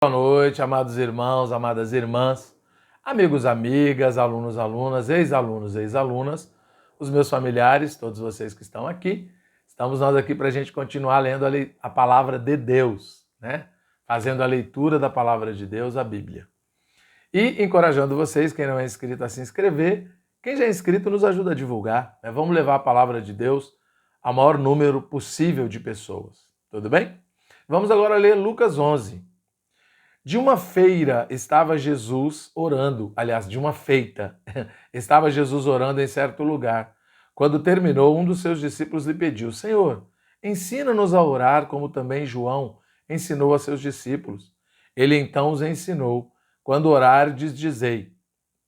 Boa noite, amados irmãos, amadas irmãs, amigos, amigas, alunos, alunas, ex-alunos, ex-alunas, os meus familiares, todos vocês que estão aqui. Estamos nós aqui para a gente continuar lendo a palavra de Deus, né? Fazendo a leitura da palavra de Deus, a Bíblia. E encorajando vocês, quem não é inscrito, a se inscrever. Quem já é inscrito nos ajuda a divulgar, né? Vamos levar a palavra de Deus ao maior número possível de pessoas. Tudo bem? Vamos agora ler Lucas 11. De uma feira estava Jesus orando, aliás, de uma feita, estava Jesus orando em certo lugar. Quando terminou, um dos seus discípulos lhe pediu: Senhor, ensina-nos a orar, como também João ensinou a seus discípulos. Ele então os ensinou: quando orardes, dizei: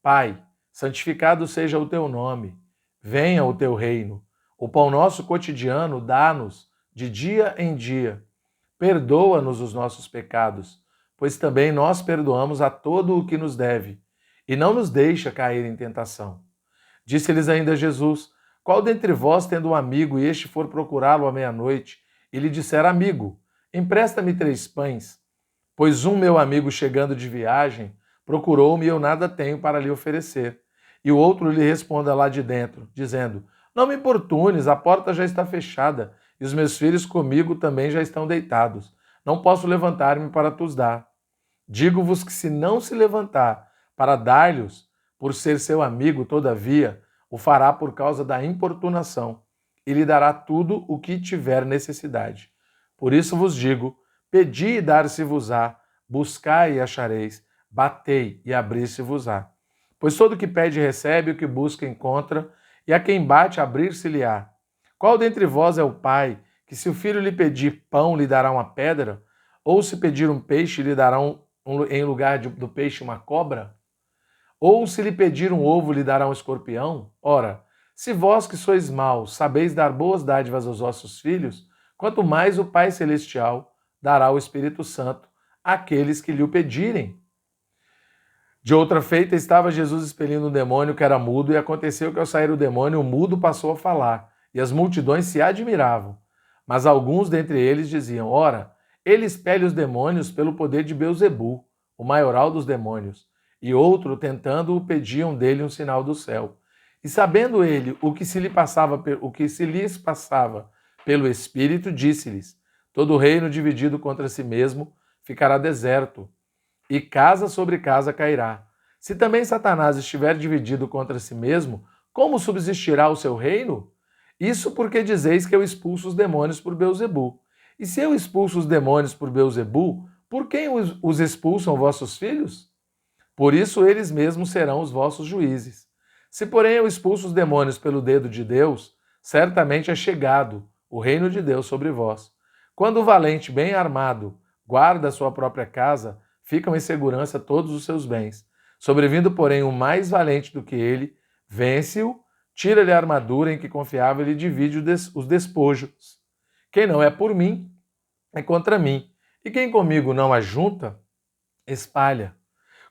Pai, santificado seja o teu nome, venha o teu reino. O pão nosso cotidiano dá-nos de dia em dia. Perdoa-nos os nossos pecados, pois também nós perdoamos a todo o que nos deve, e não nos deixa cair em tentação. Disse-lhes ainda Jesus: Qual dentre vós, tendo um amigo, e este for procurá-lo à meia-noite, e lhe disser: Amigo, empresta-me 3 pães, pois um meu amigo, chegando de viagem, procurou-me e eu nada tenho para lhe oferecer. E o outro lhe responda lá de dentro, dizendo: Não me importunes, a porta já está fechada, e os meus filhos comigo também já estão deitados. Não posso levantar-me para te dar. Digo-vos que se não se levantar para dar-lhes, por ser seu amigo, todavia, o fará por causa da importunação, e lhe dará tudo o que tiver necessidade. Por isso vos digo: pedi e dar-se-vos-á, buscai e achareis, batei e abrir-se-vos-á. Pois todo o que pede recebe, o que busca encontra, e a quem bate abrir-se-lhe-á. Qual dentre vós é o pai, que se o filho lhe pedir pão, lhe dará uma pedra? Ou se pedir um peixe, lhe dará em lugar do peixe uma cobra? Ou se lhe pedir um ovo, lhe dará um escorpião? Ora, se vós que sois maus sabeis dar boas dádivas aos vossos filhos, quanto mais o Pai Celestial dará o Espírito Santo àqueles que lhe o pedirem. De outra feita, estava Jesus expelindo um demônio que era mudo, e aconteceu que ao sair o demônio, o mudo passou a falar, e as multidões se admiravam. Mas alguns dentre eles diziam: Ora, ele expele os demônios pelo poder de Beelzebu, o maioral dos demônios. E outro, tentando-o, pediam dele um sinal do céu. E sabendo ele o que se lhes passava pelo Espírito, disse-lhes: Todo reino dividido contra si mesmo ficará deserto, e casa sobre casa cairá. Se também Satanás estiver dividido contra si mesmo, como subsistirá o seu reino? Isso porque dizeis que eu expulso os demônios por Beelzebu. E se eu expulso os demônios por Beelzebu, por quem os expulsam vossos filhos? Por isso eles mesmos serão os vossos juízes. Se, porém, eu expulso os demônios pelo dedo de Deus, certamente é chegado o reino de Deus sobre vós. Quando o valente, bem armado, guarda a sua própria casa, ficam em segurança todos os seus bens. Sobrevindo, porém, o mais valente do que ele, vence-o, tira-lhe a armadura em que confiava e lhe divide os despojos. Quem não é por mim, é contra mim. E quem comigo não ajunta, espalha.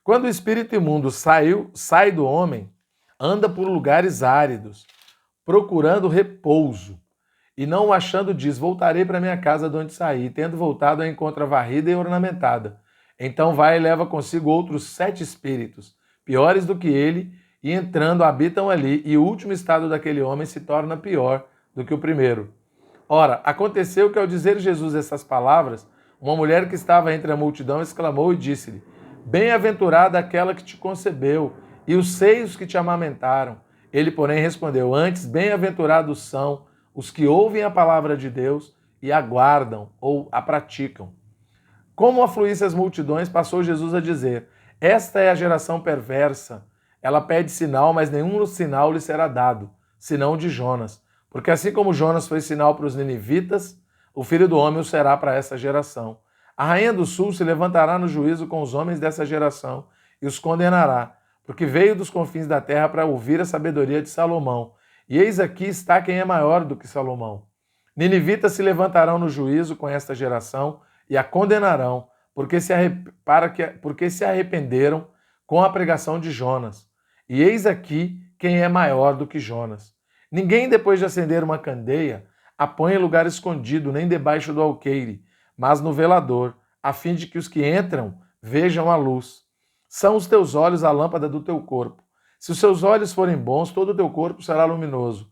Quando o espírito imundo sai do homem, anda por lugares áridos, procurando repouso, e não o achando, diz: Voltarei para minha casa de onde saí. Tendo voltado, a encontra varrida e ornamentada. Então vai e leva consigo outros 7 espíritos, piores do que ele, e entrando habitam ali, e o último estado daquele homem se torna pior do que o primeiro. Ora, aconteceu que ao dizer Jesus essas palavras, uma mulher que estava entre a multidão exclamou e disse-lhe: Bem-aventurada aquela que te concebeu, e os seios que te amamentaram. Ele, porém, respondeu: Antes, bem-aventurados são os que ouvem a palavra de Deus e aguardam ou a praticam. Como afluísse as multidões, passou Jesus a dizer: Esta é a geração perversa. Ela pede sinal, mas nenhum sinal lhe será dado, senão o de Jonas. Porque assim como Jonas foi sinal para os ninivitas, o Filho do Homem o será para essa geração. A rainha do sul se levantará no juízo com os homens dessa geração e os condenará, porque veio dos confins da terra para ouvir a sabedoria de Salomão. E eis aqui está quem é maior do que Salomão. Ninivitas se levantarão no juízo com esta geração e a condenarão, porque se arrependeram com a pregação de Jonas. E eis aqui quem é maior do que Jonas. Ninguém, depois de acender uma candeia, a põe em lugar escondido, nem debaixo do alqueire, mas no velador, a fim de que os que entram vejam a luz. São os teus olhos a lâmpada do teu corpo. Se os seus olhos forem bons, todo o teu corpo será luminoso.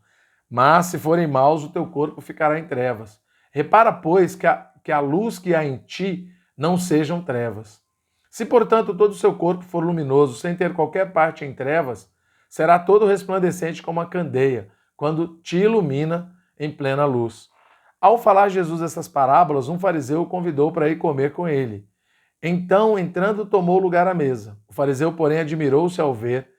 Mas se forem maus, o teu corpo ficará em trevas. Repara, pois, que a luz que há em ti não sejam trevas. Se, portanto, todo o seu corpo for luminoso, sem ter qualquer parte em trevas, será todo resplandecente como a candeia, quando te ilumina em plena luz. Ao falar Jesus essas parábolas, um fariseu o convidou para ir comer com ele. Então, entrando, tomou lugar à mesa. O fariseu, porém, admirou-se ao ver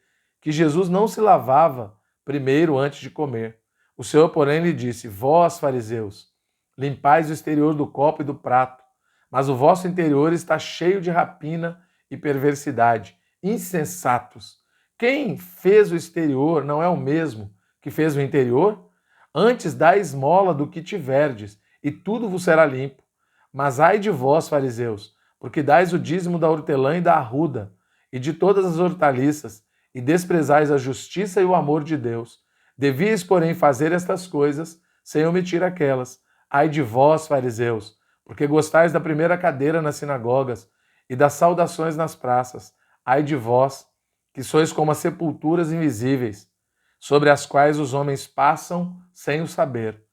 que Jesus não se lavava primeiro antes de comer. O Senhor, porém, lhe disse: Vós, fariseus, limpais o exterior do copo e do prato, mas o vosso interior está cheio de rapina e perversidade. Insensatos! Quem fez o exterior não é o mesmo que fez o interior? Antes dá esmola do que tiverdes, e tudo vos será limpo. Mas ai de vós, fariseus, porque dais o dízimo da hortelã e da arruda, e de todas as hortaliças, e desprezais a justiça e o amor de Deus. Devíeis, porém, fazer estas coisas, sem omitir aquelas. Ai de vós, fariseus, porque gostais da primeira cadeira nas sinagogas e das saudações nas praças. Ai de vós, que sois como as sepulturas invisíveis, sobre as quais os homens passam sem o saber.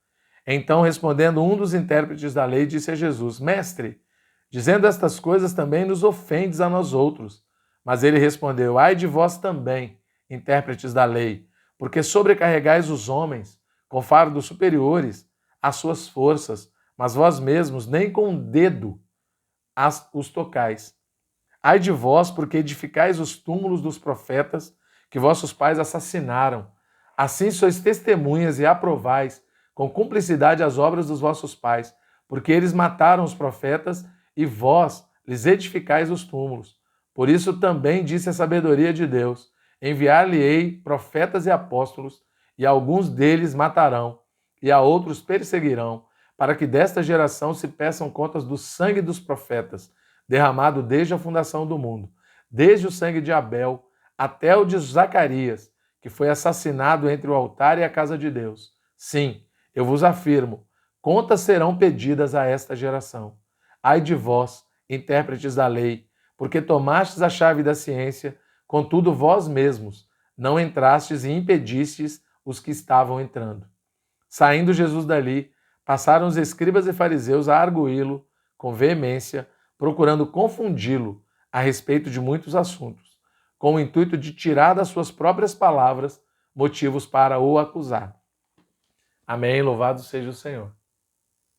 Então, respondendo um dos intérpretes da lei, disse a Jesus: Mestre, dizendo estas coisas também nos ofendes a nós outros. Mas ele respondeu: Ai de vós também, intérpretes da lei, porque sobrecarregais os homens com fardos superiores às suas forças, mas vós mesmos nem com um dedo os tocais. Ai de vós, porque edificais os túmulos dos profetas que vossos pais assassinaram. Assim sois testemunhas e aprovais com cumplicidade as obras dos vossos pais, porque eles mataram os profetas e vós lhes edificais os túmulos. Por isso também disse a sabedoria de Deus: enviar-lhe-ei profetas e apóstolos, e alguns deles matarão, e a outros perseguirão, para que desta geração se peçam contas do sangue dos profetas, derramado desde a fundação do mundo, desde o sangue de Abel até o de Zacarias, que foi assassinado entre o altar e a casa de Deus. Sim, eu vos afirmo, contas serão pedidas a esta geração. Ai de vós, intérpretes da lei, porque tomastes a chave da ciência, contudo vós mesmos não entrastes e impedistes os que estavam entrando. Saindo Jesus dali, passaram os escribas e fariseus a arguí-lo com veemência, procurando confundi-lo a respeito de muitos assuntos, com o intuito de tirar das suas próprias palavras motivos para o acusar. Amém. Louvado seja o Senhor.